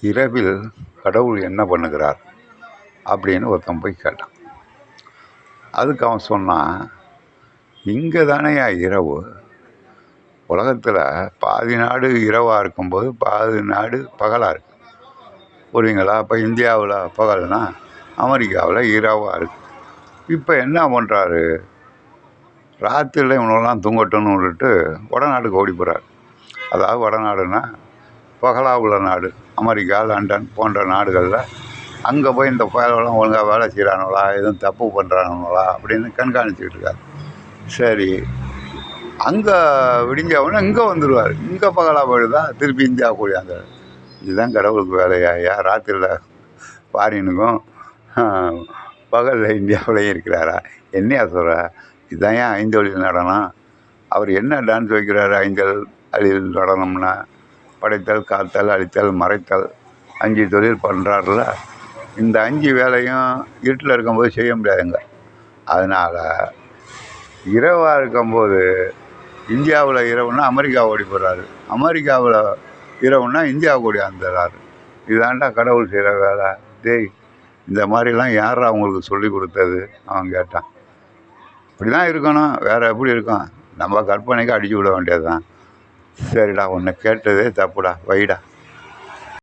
இரவில் கடவுள் என்ன பண்ணுகிறார் அப்படின்னு ஒருத்தன் போய் கேட்டான். அதுக்கு அவன் சொன்னான், இங்கே தானேயா இரவு, உலகத்தில் பாதி நாடு இரவாக இருக்கும்போது பாதி நாடு பகலாக இருக்கு. புரியுங்களா? இப்போ இந்தியாவில் பகல்னா அமெரிக்காவில் இரவாக இருக்குது. இப்போ என்ன பண்ணுறாரு, ராத்திரியில் இவனெல்லாம் தூங்கட்டும்னு விட்டுட்டு வடநாட்டுக்கு ஓடி போகிறார். அதாவது வடநாடுன்னா பகலாக உள்ள நாடு, அமெரிக்கா, லண்டன் போன்ற நாடுகளில் அங்கே போய் இந்த பயலெல்லாம் ஒழுங்காக வேலை செய்கிறானுங்களா, எதுவும் தப்பு பண்ணுறானுங்களா அப்படின்னு கண்காணிச்சிக்கிட்டு இருக்கார். சரி, அங்கே விடிஞ்சவொடனே இங்கே வந்துடுவார். இங்கே பகலாக போயிடுதா, திருப்பி இந்தியா கூடியாங்க. இதுதான் கடவுளுக்கு வேலையா? ராத்திரியில் ஃபாரினுக்கும் பகலில் இந்தியாவிலையும் இருக்கிறாரா? என்னையா சொல்கிற? இதுதான் ஏன் ஐந்தொழில் நடனம். அவர் என்ன டான்ஸ் வைக்கிறாரு? ஐந்தொழில் நடனம்னா படைத்தல், காத்தல், அழித்தல், மறைத்தல் 5 தொழில் பண்ணுறாருல. இந்த 5 வேலையும் இருட்டில் இருக்கும்போது செய்ய முடியாதுங்க. அதனால் இரவாக இருக்கும்போது இந்தியாவில் இரவுன்னா அமெரிக்கா ஓடி போகிறாரு, அமெரிக்காவில் இரவுன்னா இந்தியாவுக்கு ஓடியாந்துறாரு. இதாண்டா கடவுள் செய்கிற வேலை. டேய், இந்த மாதிரிலாம் யாரா அவங்களுக்கு சொல்லி கொடுத்தது? அவன் கேட்டான். இப்படி தான் இருக்கணும், வேறு எப்படி இருக்கும்? நம்ம கற்பனைக்கு அடிச்சு விட வேண்டியது தான். சரிடா, உன்னை கேட்டதே தப்புடா, வைடா.